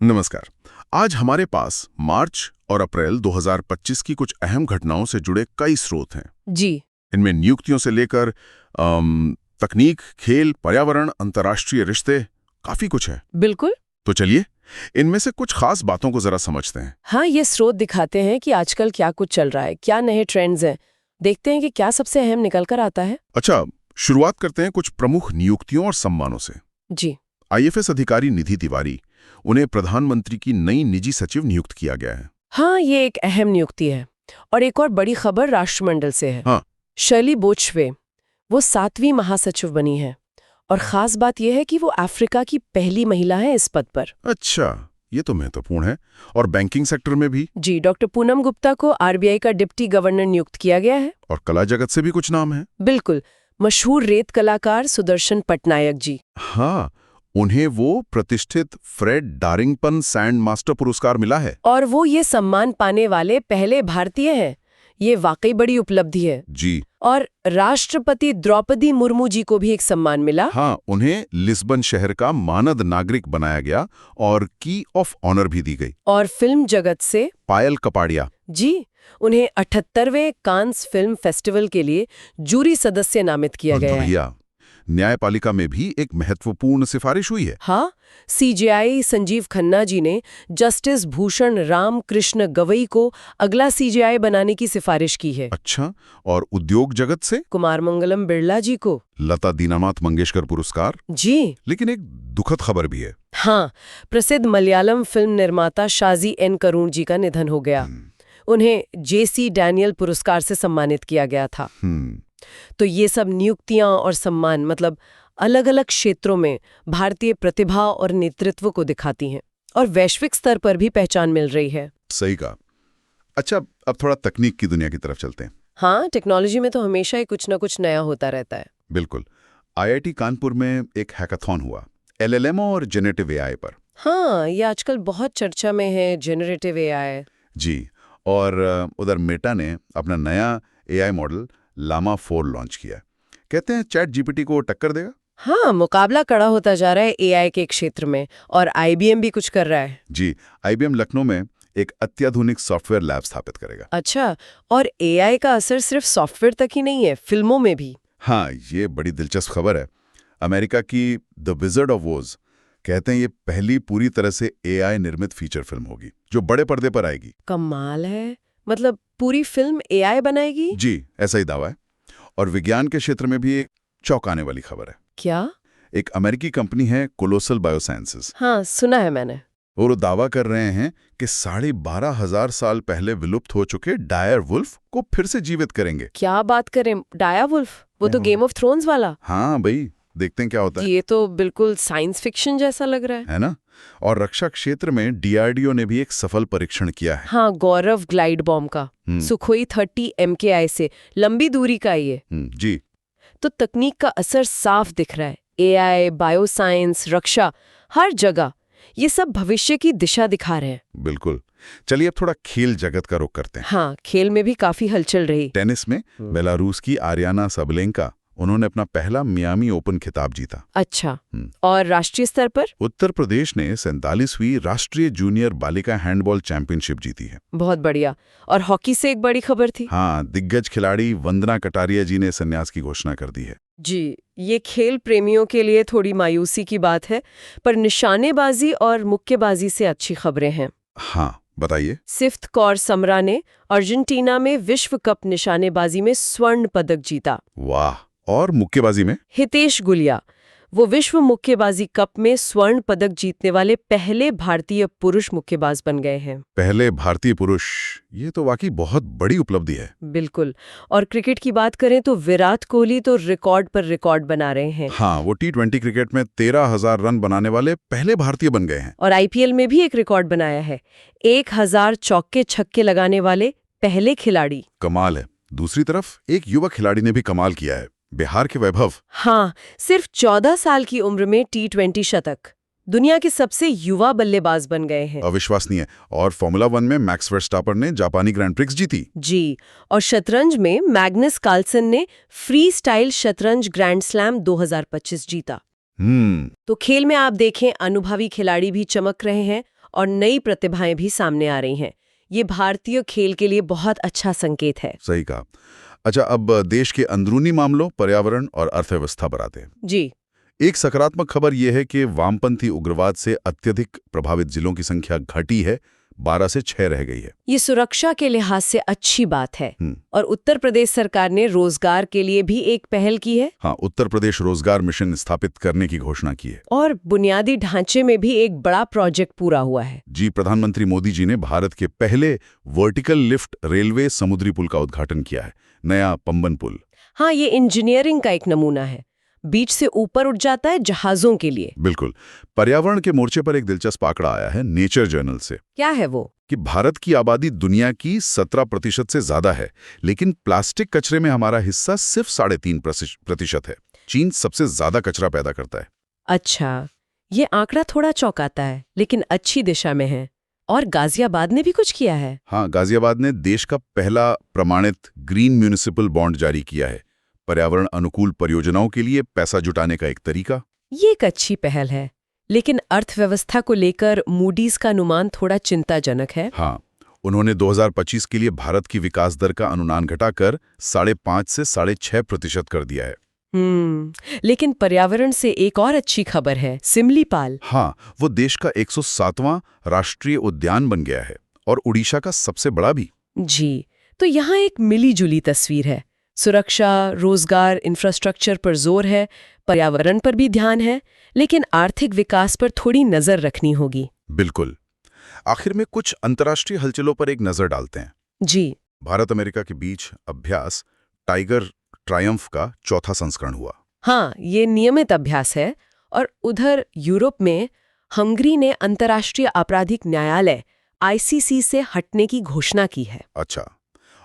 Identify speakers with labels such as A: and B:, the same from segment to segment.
A: नमस्कार। आज हमारे पास मार्च और अप्रैल 2025 की कुछ अहम घटनाओं से जुड़े कई स्रोत हैं।
B: जी।
A: इनमें नियुक्तियों से लेकर तकनीक, खेल, पर्यावरण, अंतर्राष्ट्रीय रिश्ते, काफी कुछ है।
B: बिल्कुल।
A: तो चलिए इनमें से कुछ खास बातों को जरा समझते हैं।
B: हाँ, ये स्रोत दिखाते हैं कि आजकल क्या कुछ चल रहा है, क्या नए ट्रेंड्स हैं। देखते हैं कि क्या सबसे अहम निकल कर आता है।
A: अच्छा, शुरुआत करते हैं कुछ प्रमुख नियुक्तियों और सम्मानों से।
B: जी।
A: आईएफएस अधिकारी निधि तिवारी, उन्हें प्रधानमंत्री की नई निजी सचिव नियुक्त किया गया है।
B: हाँ, ये एक अहम नियुक्ति है। और एक और बड़ी खबर राष्ट्रमंडल से है।
A: हाँ।
B: शर्ली बोचवे, वो 7वीं महासचिव बनी है। और खास बात यह है कि वो अफ्रीका की पहली महिला है इस पद पर।
A: अच्छा, ये तो महत्वपूर्ण है। और बैंकिंग सेक्टर में भी?
B: जी, डॉक्टर पूनम गुप्ता को आरबीआई का डिप्टी गवर्नर नियुक्त किया गया है।
A: और कला जगत से भी कुछ नाम है?
B: बिल्कुल, मशहूर रेत कलाकार सुदर्शन पटनायक जी।
A: हाँ, उन्हें वो प्रतिष्ठित फ्रेड डारिंगटन सैंड मास्टर पुरस्कार मिला है।
B: और वो ये सम्मान पाने वाले पहले भारतीय हैं। ये वाकई बड़ी उपलब्धि है।
A: जी।
B: और राष्ट्रपति द्रौपदी मुर्मू जी को भी एक सम्मान मिला।
A: हाँ, उन्हें लिस्बन शहर का मानद नागरिक बनाया गया और की ऑफ ऑनर भी दी गई।
B: और फिल्म जगत से
A: पायल कपाड़िया।
B: जी, उन्हें 78वें कांस फिल्म फेस्टिवल के लिए जूरी सदस्य नामित किया गया है।
A: बढ़िया। न्यायपालिका में भी एक महत्वपूर्ण सिफारिश हुई है।
B: हाँ, सीजेआई संजीव खन्ना जी ने जस्टिस भूषण राम कृष्ण गवई को अगला सीजेआई बनाने की सिफारिश की है।
A: अच्छा, और उद्योग जगत से?
B: कुमार मंगलम बिरला जी को
A: लता दीनानाथ मंगेशकर पुरस्कार।
B: जी।
A: लेकिन एक दुखद खबर भी है।
B: हाँ, प्रसिद्ध मलयालम फिल्म निर्माता शाजी एन करुण जी का निधन हो गया। उन्हें जेसी डैनियल पुरस्कार से सम्मानित किया गया था। तो ये सब नियुक्तियां और सम्मान मतलब अलग-अलग क्षेत्रों में भारतीय प्रतिभा और नेतृत्व को दिखाती हैं और वैश्विक स्तर पर भी पहचान मिल रही है।
A: सही कहा। अच्छा, अब थोड़ा तकनीक की दुनिया की तरफ चलते हैं।
B: हाँ, टेक्नोलॉजी में तो हमेशा ही कुछ ना कुछ नया होता रहता है।
A: बिल्कुल। आईआईटी कानपुर में एक हैकाथॉन हुआ एलएलएम और जेनरेटिव एआई पर।
B: हाँ, ये आजकल बहुत चर्चा में है, जेनरेटिव एआई।
A: जी, और उधर मेटा ने अपना नया एआई मॉडल लामा 4 लॉन्च किया। कहते हैं चैट जीपीटी को टक्कर देगा।
B: हाँ, मुकाबला कड़ा होता जा रहा है एआई के क्षेत्र में और आईबीएम भी कुछ कर रहा है।
A: जी, आईबीएम लखनऊ में एक अत्याधुनिक सॉफ्टवेयर लैब स्थापित करेगा।
B: अच्छा, और एआई का असर सिर्फ सॉफ्टवेयर तक ही नहीं है, फिल्मों में भी।
A: हाँ, ये बड़ी दिलचस्प खबर है। अमेरिका की द विज़र्ड ऑफ वोज कहते हैं ये पहली पूरी तरह से एआई निर्मित फीचर फिल्म होगी जो बड़े पर्दे पर आएगी।
B: कमाल है। मतलब पूरी फिल्म एआई बनाएगी?
A: जी, ऐसा ही दावा है। और विज्ञान के क्षेत्र में भी एक चौंकाने वाली खबर है।
B: क्या?
A: एक अमेरिकी कंपनी है कोलोसल बायोसाइंसेस।
B: हाँ, सुना है मैंने।
A: और वो दावा कर रहे हैं कि 12,500 साल पहले विलुप्त हो चुके डायर वुल्फ को फिर से जीवित करेंगे।
B: क्या बात करें, डाया वुल्फ? वो तो गेम ऑफ थ्रोन्स वाला।
A: हाँ भाई, देखते हैं क्या होता है।
B: ये तो बिल्कुल साइंस फिक्शन जैसा लग रहा है
A: ना? और रक्षा क्षेत्र में डीआरडीओ ने भी एक सफल परीक्षण किया है।
B: हाँ, गौरव ग्लाइड बॉम्ब का सुखोई 30 MKI से लंबी दूरी का ये।
A: जी।
B: तो तकनीक का असर साफ दिख रहा है। एआई, बायोसाइंस, रक्षा, हर जगह ये सब भविष्य की दिशा दिखा रहे हैं।
A: बिल्कुल। चलिए अब थोड़ा खेल जगत का रुख करते हैं।
B: हाँ, खेल में भी काफी हलचल रही।
A: टेनिस में बेलारूस की आरियाना सबलेंका, उन्होंने अपना पहला मियामी ओपन खिताब जीता।
B: अच्छा, और राष्ट्रीय स्तर पर?
A: उत्तर प्रदेश ने 47वीं राष्ट्रीय जूनियर बालिका हैंडबॉल चैंपियनशिप जीती है।
B: बहुत बढ़िया। और हॉकी से एक बड़ी खबर थी।
A: हाँ, दिग्गज खिलाड़ी वंदना कटारिया जी ने संन्यास की घोषणा कर दी है।
B: जी, ये खेल प्रेमियों के लिए थोड़ी मायूसी की बात है, पर निशानेबाजी और मुक्केबाजी से अच्छी खबरें हैं।
A: हाँ, बताइए।
B: सिफ्थ कौर समरा ने अर्जेंटीना में विश्व कप निशानेबाजी में स्वर्ण पदक जीता।
A: वाह। और मुक्केबाजी में?
B: हितेश गुलिया, वो विश्व मुक्केबाजी कप में स्वर्ण पदक जीतने वाले पहले भारतीय पुरुष मुक्केबाज बन गए हैं।
A: पहले भारतीय पुरुष, ये तो वाकई बहुत बड़ी उपलब्धि है।
B: बिल्कुल। और क्रिकेट की बात करें तो विराट कोहली तो रिकॉर्ड पर रिकॉर्ड बना रहे हैं।
A: हाँ, वो T20 क्रिकेट में 13,000 रन बनाने वाले पहले भारतीय बन गए हैं।
B: और आईपीएल में भी एक रिकॉर्ड बनाया है, 1000 चौके छक्के लगाने वाले पहले खिलाड़ी।
A: कमाल है। दूसरी तरफ एक युवा खिलाड़ी ने भी कमाल किया है, बिहार के वैभव।
B: हाँ, सिर्फ 14 साल की उम्र में T20 शतक, दुनिया के सबसे युवा बल्लेबाज बन गए हैं।
A: अविश्वसनीय। और फॉर्मूला 1 में मैक्स वर्स्टापर ने जापानी ग्रैंड प्रिक्स जीती।
B: जी, और शतरंज में मैग्नस कार्लसन ने फ्री स्टाइल शतरंज ग्रैंड स्लैम 2025 जीता। तो खेल में आप देखें, अनुभवी खिलाड़ी भी चमक रहे हैं और नई प्रतिभाएं भी सामने आ रही हैं। ये भारतीय खेल के लिए बहुत अच्छा संकेत है।
A: सही कहा। अच्छा, अब देश के अंदरूनी मामलों, पर्यावरण और अर्थव्यवस्था पर आते हैं।
B: जी।
A: एक सकारात्मक खबर यह है कि वामपंथी उग्रवाद से अत्यधिक प्रभावित जिलों की संख्या घटी है, 12 से 6 रह गई है।
B: ये सुरक्षा के लिहाज से अच्छी बात है। और उत्तर प्रदेश सरकार ने रोजगार के लिए भी एक पहल की है।
A: हाँ, उत्तर प्रदेश रोजगार मिशन स्थापित करने की घोषणा की है।
B: और बुनियादी ढांचे में भी एक बड़ा प्रोजेक्ट पूरा हुआ है।
A: जी, प्रधानमंत्री मोदी जी ने भारत के पहले वर्टिकल लिफ्ट रेलवे समुद्री पुल का उद्घाटन किया है, नया पंबन पुल।
B: हाँ, ये इंजीनियरिंग का एक नमूना है। बीच से ऊपर उठ जाता है जहाजों के लिए।
A: बिल्कुल। पर्यावरण के मोर्चे पर एक दिलचस्प आंकड़ा आया है नेचर जर्नल से।
B: क्या है वो?
A: कि भारत की आबादी दुनिया की 17% से ज्यादा है, लेकिन प्लास्टिक कचरे में हमारा हिस्सा सिर्फ 3.5% है। चीन सबसे ज्यादा कचरा पैदा करता है।
B: अच्छा, ये आंकड़ा थोड़ा चौंकाता है, लेकिन अच्छी दिशा में है। और गाजियाबाद ने भी कुछ किया है।
A: हाँ, गाजियाबाद ने देश का पहला प्रमाणित ग्रीन म्यूनिसिपल बॉन्ड जारी किया है। पर्यावरण अनुकूल परियोजनाओं के लिए पैसा जुटाने का एक तरीका।
B: ये एक अच्छी पहल है, लेकिन अर्थव्यवस्था को लेकर मूडीज का अनुमान थोड़ा चिंताजनक है।
A: हाँ, उन्होंने 2025 के लिए भारत की विकास दर का अनुमान घटाकर 5.5 से 6.5% कर दिया है।
B: लेकिन पर्यावरण से एक और अच्छी खबर है, सिमलीपाल।
A: हाँ, वो देश का 107वां राष्ट्रीय उद्यान बन गया है और उड़ीसा का सबसे बड़ा भी।
B: जी, तो यहाँ एक मिली-जुली तस्वीर है। सुरक्षा, रोजगार, इंफ्रास्ट्रक्चर पर जोर है, पर्यावरण पर भी ध्यान है, लेकिन आर्थिक विकास पर थोड़ी नजर रखनी होगी।
A: बिल्कुल। आखिर में कुछ अंतर्राष्ट्रीय हलचलों पर एक नजर डालते हैं।
B: जी।
A: भारत अमेरिका के बीच अभ्यास टाइगर ट्रायम्फ का चौथा संस्करण हुआ।
B: हाँ, ये नियमित अभ्यास है। और उधर यूरोप में हंगरी ने अंतर्राष्ट्रीय आपराधिक न्यायालय ICC से हटने की घोषणा की है।
A: अच्छा,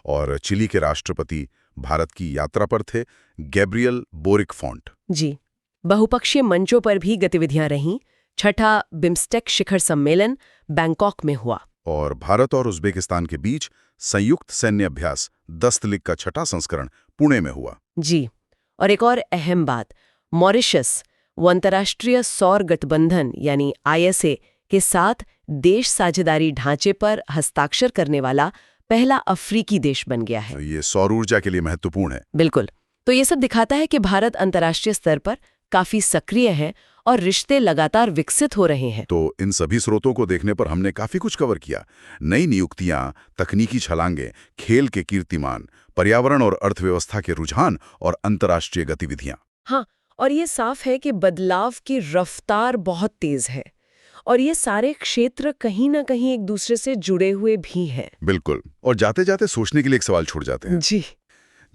A: और चिली के राष्ट्रपति भारत की यात्रा पर थे, गैब्रियल बोरिक फॉन्ट।
B: जी, बहुपक्षीय मंचों पर भी गतिविधियां रहीं। छठा बिम्स्टेक शिखर सम्मेलन बैंकॉक में हुआ।
A: और भारत और उज्बेकिस्तान के बीच संयुक्त सैन्य अभ्यास दस्तलिक का छठा संस्करण पुणे में हुआ।
B: जी, और एक और अहम बात, मॉरिशस वो अंतर्राष्ट्रीय सौर गठबंधन यानी ISA के साथ देश साझेदारी ढांचे पर हस्ताक्षर करने वाला पहला अफ्रीकी देश बन गया है।
A: ये सौर ऊर्जा के लिए महत्वपूर्ण है।
B: बिल्कुल। तो ये सब दिखाता है कि भारत अंतर्राष्ट्रीय स्तर पर काफी सक्रिय है और रिश्ते लगातार विकसित हो रहे हैं।
A: तो इन सभी स्रोतों को देखने पर हमने काफी कुछ कवर किया। नई नियुक्तियां, तकनीकी छलांगे, खेल के कीर्तिमान, पर्यावरण और अर्थव्यवस्था के रुझान और अंतर्राष्ट्रीय गतिविधियां।
B: हाँ, और ये साफ है कि बदलाव की रफ्तार बहुत तेज है और ये सारे क्षेत्र कहीं ना कहीं एक दूसरे से जुड़े हुए भी हैं।
A: बिल्कुल। और जाते जाते सोचने के लिए एक सवाल छोड़ जाते हैं।
B: जी।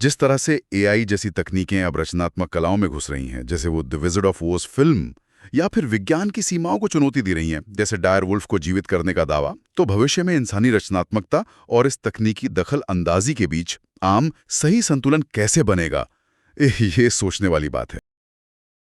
A: जिस तरह से AI जैसी तकनीकें अब रचनात्मक कलाओं में घुस रही हैं, जैसे वो द विज़र्ड ऑफ ओज फिल्म, या फिर विज्ञान की सीमाओं को चुनौती दे रही हैं, जैसे डायर वुल्फ को जीवित करने का दावा, तो भविष्य में इंसानी रचनात्मकता और इस तकनीकी दखल अंदाजी के बीच आम सही संतुलन कैसे बनेगा, ये सोचने वाली बात है।